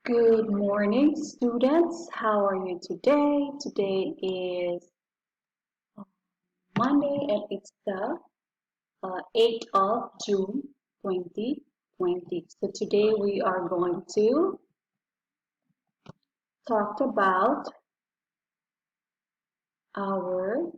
Good morning, students. How are you today? Today is Monday and it's the 8th of June 2020. So today we are going to talk about our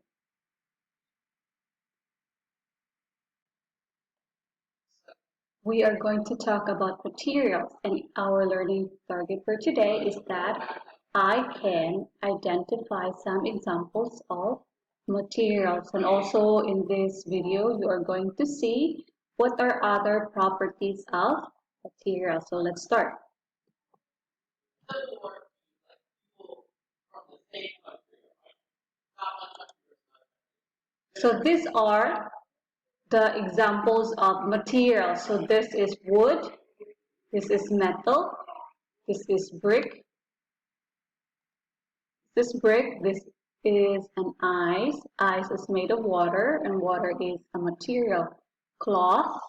materials, and our learning target for today is that I can identify some examples of materials, and also in this video you are going to see what are other properties of materials. So let's start. So these are the examples of materials. So this is wood, this is metal, this is brick, this is an ice. Ice is made of water, and water is a material. Cloth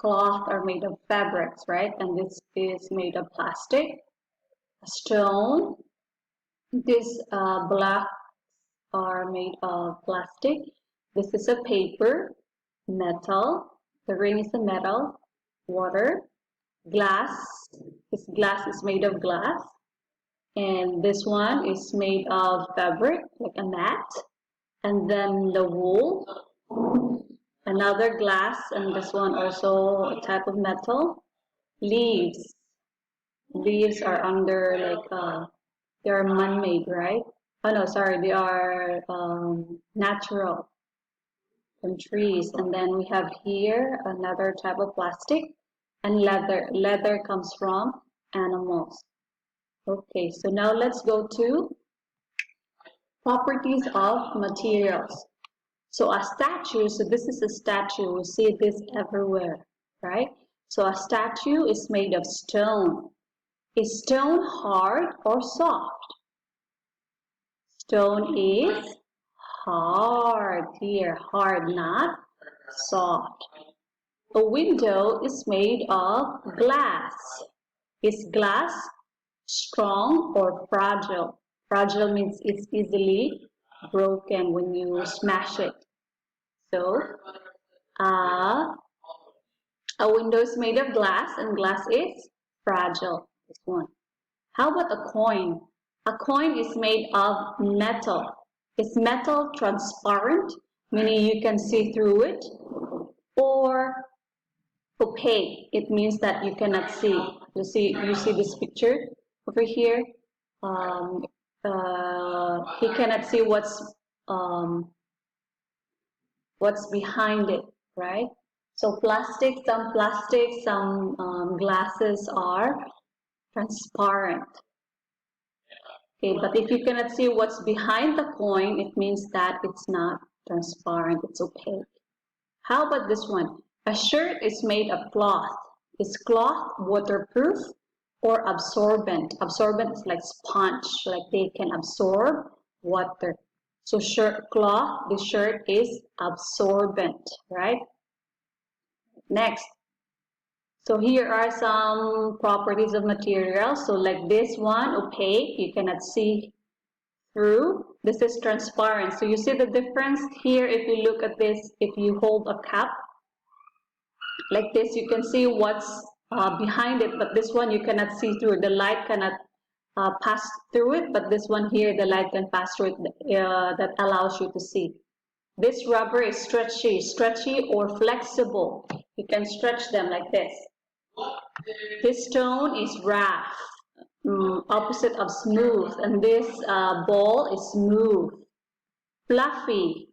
are made of fabrics, right? And this is made of plastic. A stone, these blocks are made of plastic. This is a paper. Metal, the ring is a metal. Water, glass, this glass is made of glass. And this one is made of fabric, like a mat. And then the wool, another glass, and this one also a type of metal. Leaves are under they are man-made, right? Oh no, sorry, they are natural from trees. And then we have here another type of plastic, and leather comes from animals. Okay, so now let's go to properties of materials. So a statue, so this is a statue, we see this everywhere, right? So a statue is made of stone. Is stone hard or soft? Stone is hard here, hard, not soft. A window is made of glass. Is glass strong or fragile? Fragile means it's easily broken when you smash it. So, a window is made of glass, and glass is fragile. This one. How about a coin? A coin is made of metal. Is metal transparent, meaning you can see through it, or opaque? It means that you cannot see. You see this picture over here. He cannot see what's behind it, right? So some glasses are transparent. Okay, but if you cannot see what's behind the coin, it means that it's not transparent, it's opaque. How about this one? A shirt is made of cloth. Is cloth waterproof or absorbent? Absorbent is like sponge, like they can absorb water. So the shirt is absorbent, right? Next. So here are some properties of materials. So like this one, opaque, you cannot see through. This is transparent. So you see the difference here. If you look at this, if you hold a cup like this, you can see what's behind it, but this one you cannot see through. The light cannot pass through it, but this one here, the light can pass through it, that allows you to see. This rubber is stretchy or flexible. You can stretch them like this. This stone is rough, opposite of smooth, and this ball is smooth. Fluffy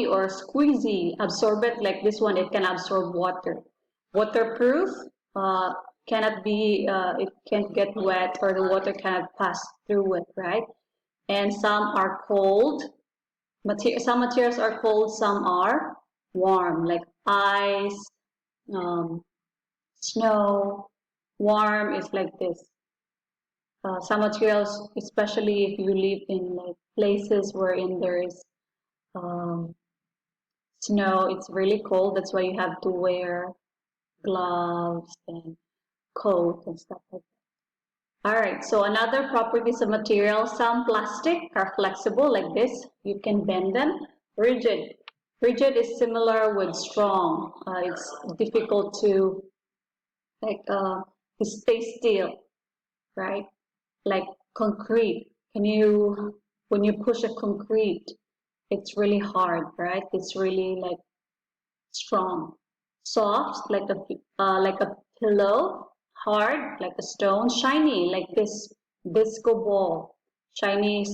or squeezy, absorbent, like this one, it can absorb water. Waterproof, it can't get wet, or the water cannot pass through it, right? And some are cold. Some materials are cold, some are warm, like ice, snow. Warm is like this. Some materials, especially if you live in like places wherein there is snow, it's really cold. That's why you have to wear gloves and coat and stuff like that. All right, so another properties of material, some plastic are flexible like this. You can bend them. Rigid. Rigid is similar with strong. It's difficult to stay still, right? Like concrete. When you push a concrete, it's really hard, right? It's really like strong. Soft, like a pillow. Hard, like a stone. Shiny, like this disco ball. Shiny.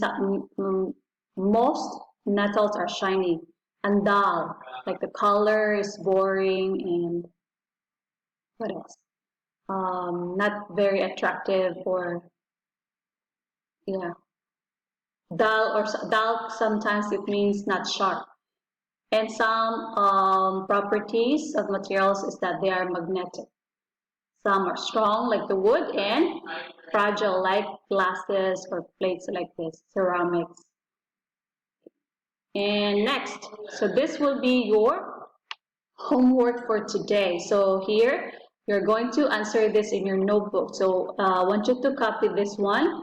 Most metals are shiny. And dull, like the color is boring and what else? Not very attractive, or yeah, dull sometimes it means not sharp. And some properties of materials is that they are magnetic. Some are strong like the wood and fragile like glasses or plates like this, ceramics. And next, so this will be your homework for today. So here, you're going to answer this in your notebook. So I want you to copy this one.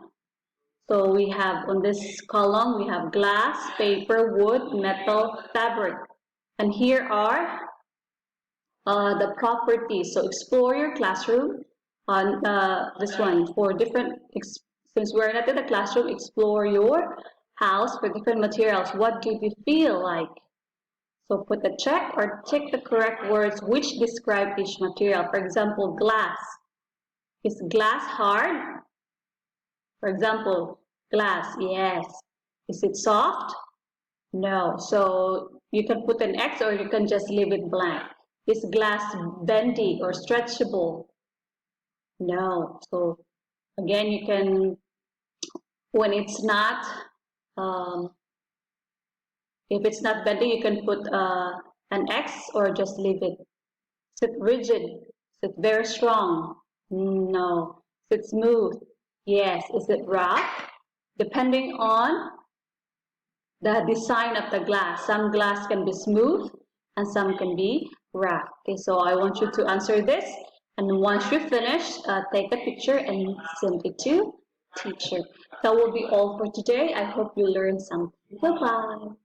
So we have on this column, we have glass, paper, wood, metal, fabric. And here are the properties. So explore your classroom on this one for different, since we're not in the classroom, explore your house for different materials. What do you feel like? So put a check or tick the correct words which describe each material. For example, glass. Is glass hard? For example, glass, yes. Is it soft? No. So you can put an X or you can just leave it blank. Is glass bendy or stretchable? No. So again, you can, when it's not, if it's not bendy, you can put an X or just leave it. Is it rigid? Is it very strong? No. Is it smooth? Yes. Is it rough? Depending on the design of the glass. Some glass can be smooth and some can be rough. Okay, so I want you to answer this. And once you finish, take a picture and send it to teacher. That will be all for today. I hope you learned something. Bye-bye.